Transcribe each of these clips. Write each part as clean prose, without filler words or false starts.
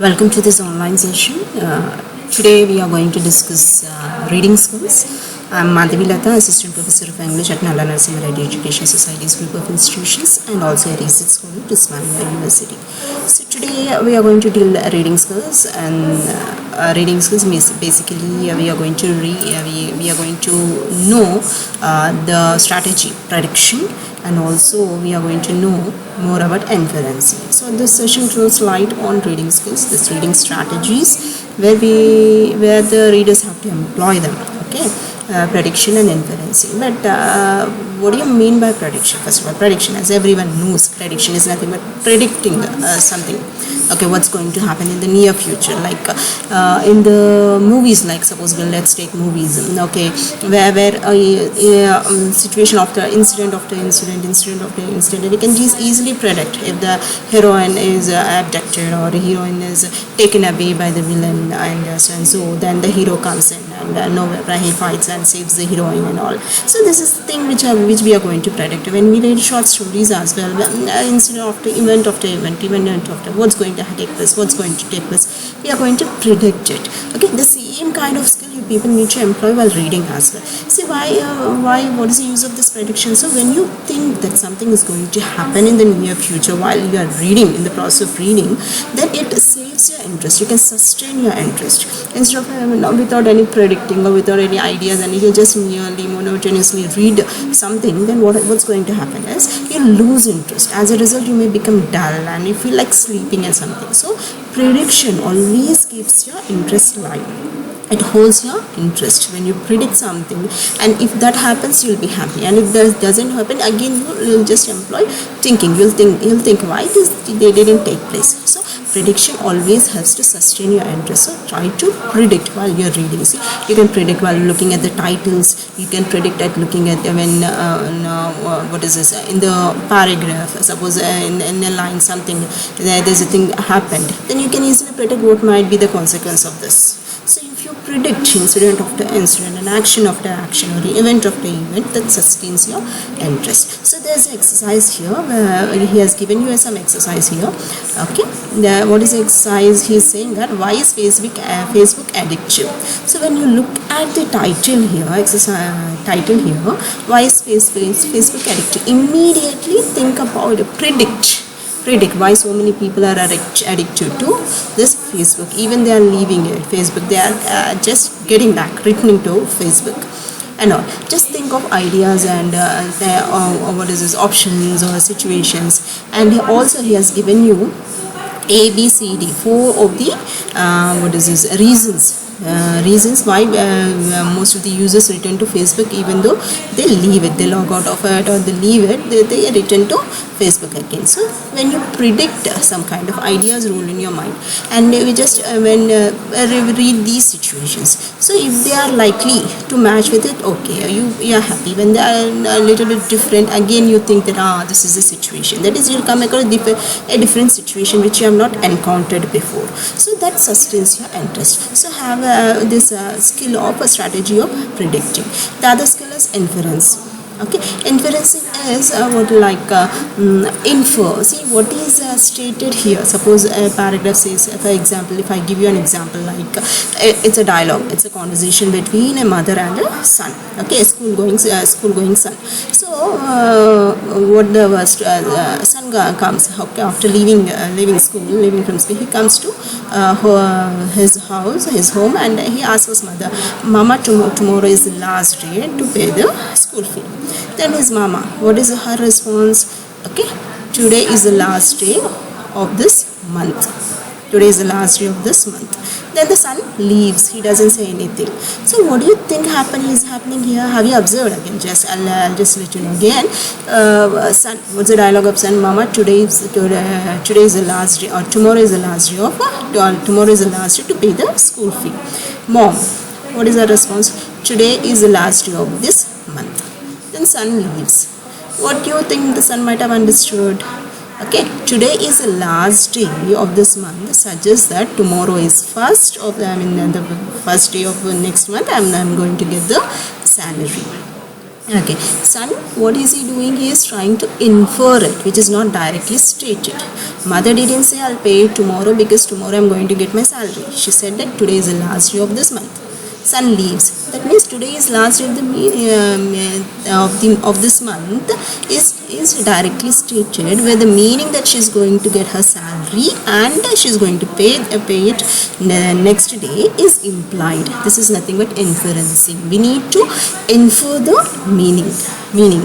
Welcome to this online session. Today we are going to discuss reading skills. I'm Madhavi Lata, Assistant Professor of English at Nalla Narasimha Reddy Education Society's group of institutions and also a research scholar at Ismailia University. So today we are going to deal reading skills, and reading skills means basically we are going to we are going to know the strategy prediction, and also we are going to know more about inferencing. So this session throws light on reading skills, this reading strategies where the readers have to employ them. Okay, prediction and inferencing. But what do you mean by prediction? First of all, prediction, as everyone knows, prediction is nothing but predicting something. Okay, what's going to happen in the near future? Like in the movies, like suppose let's take movies. Okay, where a situation after incident after incident, we can just easily predict if the heroine is abducted or the heroine is taken away by the villain, and so then the hero comes in and nowhere he fights and saves the heroine and all. So this is the thing which we are going to predict when we read short stories as well. Instead of the event after what's going to take place, we are going to predict it. Okay, the same kind of skill you people need to employ while reading as well. See why what is the use of this prediction? So when you think that something is going to happen in the near future while you are reading, in the process of reading, then it saves your interest. You can sustain your interest instead of without any predicting or without any ideas, and you just merely monotonously read something. Then what's going to happen is you lose interest. As a result, you may become dull and you feel like sleeping and something. So prediction always keeps your interest alive. It holds your interest when you predict something, and if that happens, you'll be happy, and if that doesn't happen, again you'll just employ thinking. You'll think why they didn't take place. So prediction always helps to sustain your interest. So try to predict while you're reading. See, you can predict while looking at the titles. You can predict at looking at what is this in the paragraph. Suppose in a line something there's a thing happened, then you can easily predict what might be the consequence of this. So if you predict incident after incident and action after action or the event after event, that sustains your interest. So there's an exercise here where he has given you some exercise here. Okay, what is the exercise? He is saying that why is Facebook addictive? So when you look at the title here, why is Facebook addictive? Immediately think about predict why so many people are addicted to this Facebook. Even they are leaving it Facebook, they are just getting back, returning to Facebook and all. Just think of ideas and what is this, options or situations. And he has given you A, B, C, D, 4 of the reasons why most of the users return to Facebook. Even though they leave it, they log out of it or they leave it, they return to Facebook again. So when you predict some kind of ideas roll in your mind, and we just read these situations, so if they are likely to match with it, okay, you are happy. When they are a little bit different, again you think that this is the situation, that is, you'll come across a different situation which you have not encountered before. So that sustains your interest. So have this skill of a strategy of predicting. The other skill is inference. Okay, inferencing is infer. See what is stated here. Suppose a paragraph says, for example, if I give you an example, like it's a dialogue, it's a conversation between a mother and a son. Okay, a school going son. So what the son comes, okay, after leaving from school, he comes to his home, and he asks his mother, "Mama, tomorrow is the last day to pay the school fee." Then his mama, what is her response? Okay, today is the last day of this month. Then the son leaves. He doesn't say anything. So what do you think is happening here? Have you observed? Again, I'll just let you know again. Son, what's the dialogue of son? Mama, today is the last day, or tomorrow is the last day to pay the school fee. Mom, what is her response? Today is the last day of this month. Then son leaves. What do you think the son might have understood? Okay, today is the last day of this month, suggests that tomorrow is the first day of next month. I'm going to get the salary. Okay, son, what is he doing? He is trying to infer it, which is not directly stated. Mother didn't say I'll pay it tomorrow because tomorrow I'm going to get my salary. She said that today is the last day of this month. Son leaves. That means today is last day of of this month is directly stated, where the meaning that she's going to get her salary and she's going to pay it next day is implied. This is nothing but inferencing. We need to infer the meaning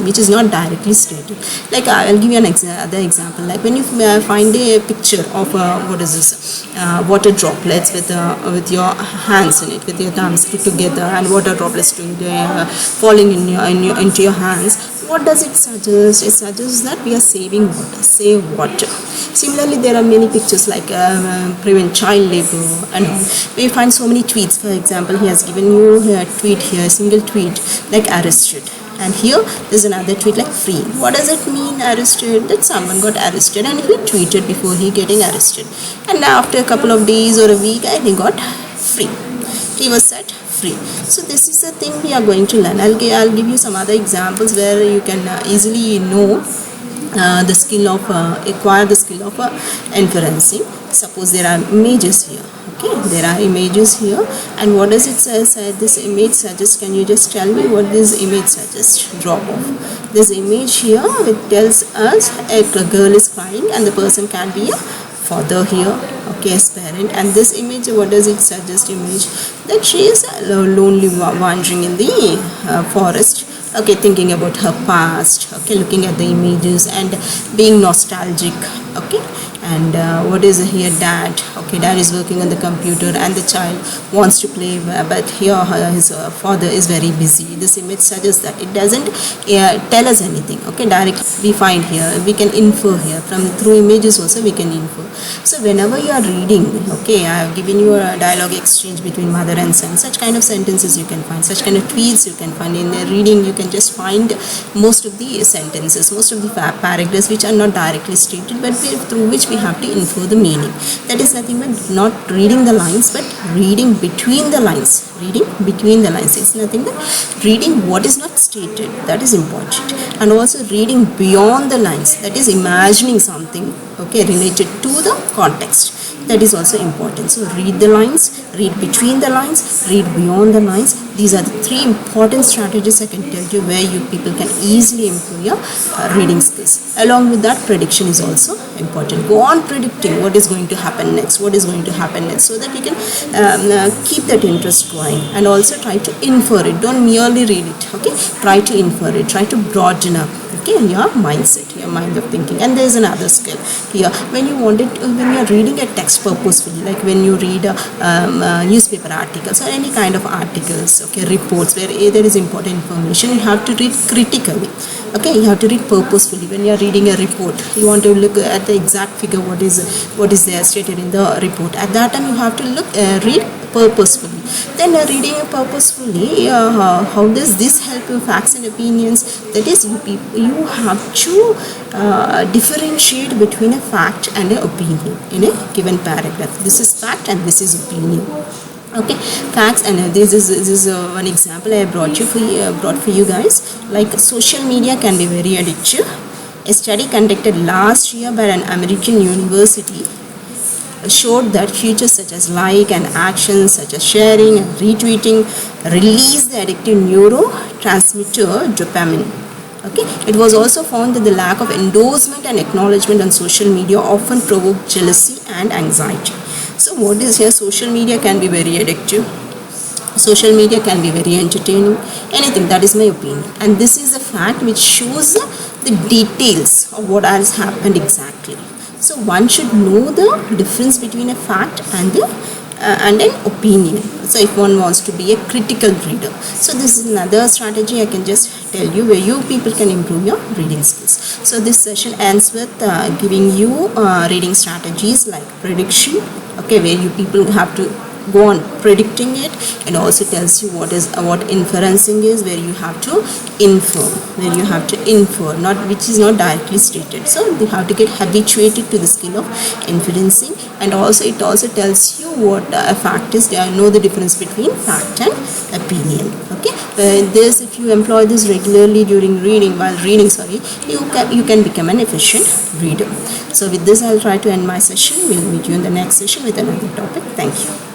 which is not directly stated. Like I'll give you an other example. Like when you find a picture of what is this water droplets with your hands in it, with your thumbs put together, and water droplets falling into your hands. What does it suggest? It suggests that we are saving water, save water. Similarly, there are many pictures like prevent child labor, and we find so many tweets. For example, he has given you a tweet here, a single tweet like arrested, and here there's another tweet like free. What does it mean, arrested? That someone got arrested and he tweeted before he getting arrested, and after a couple of days or a week, and he got free. He was set free. So this is the thing we are going to learn. I'll give you some other examples where you can easily know the skill of acquire the skill of inferencing. Suppose there are images here. Okay, there are images here, and what does it say? This image suggests? Can you just tell me what this image suggests? Drop off. This image here, it tells us a girl is crying, and the person can be a father here, okay, as parent. And this image, what does it suggest? Image that she is lonely wandering in the forest, okay, thinking about her past, okay, looking at the images and being nostalgic, okay. And what is here? Dad, okay, dad is working on the computer and the child wants to play, but here his father is very busy. This image suggests that. It doesn't tell us anything, okay. Directly we find here, we can infer here from through images also we can infer. So whenever you are reading, okay, I have given you a dialogue exchange between mother and son, such kind of sentences you can find, such kind of tweets you can find. In the reading you can just find most of the sentences, most of the paragraphs which are not directly stated, but through which we have to infer the meaning. That is nothing but not reading the lines, but reading between the lines. Reading between the lines. It's nothing but reading what is not stated. That is important. And also reading beyond the lines. That is imagining something, okay, related to the context. That is also important. So read the lines, read between the lines, read beyond the lines. These are the three important strategies I can tell you where you people can easily improve your reading skills. Along with that, prediction is also important. Go on predicting what is going to happen next, what is going to happen next, so that you can keep that interest going, and also try to infer it. Don't merely read it, okay. Try to infer it, try to broaden up, okay, your mindset, your mind of thinking. And there is another skill here. When you are reading a text purposefully, like when you read newspaper articles or any kind of articles, okay, reports where there is important information, you have to read critically, okay. You have to read purposefully. When you are reading a report, you want to look at the exact figure, what is there stated in the report. At that time you have to read purposefully. Then reading purposefully, how does this help you? Facts and opinions. That is, you have to differentiate between a fact and an opinion in a given paragraph. This is fact and this is opinion, okay. Facts. And this is one example I brought for you guys. Like social media can be very addictive. A study conducted last year by an American university showed that features such as like and actions such as sharing and retweeting release the addictive neurotransmitter dopamine. Okay, it was also found that the lack of endorsement and acknowledgement on social media often provoke jealousy and anxiety. So what is here? Social media can be very addictive. Social media can be very entertaining. Anything. That is my opinion. And this is a fact which shows the details of what has happened exactly. So one should know the difference between a fact and an opinion. So if one wants to be a critical reader. So this is another strategy I can just tell you where you people can improve your reading skills. So this session ends with giving you reading strategies like prediction, okay, where you people have to go on predicting it, and also tells you what inferencing is, where you have to infer, not which is not directly stated. So you have to get habituated to the skill of inferencing. And also it also tells you what a fact is. Know the difference between fact and opinion. Okay, this, if you employ this regularly during reading, you can become an efficient reader. So with this, I'll try to end my session. We'll meet you in the next session with another topic. Thank you.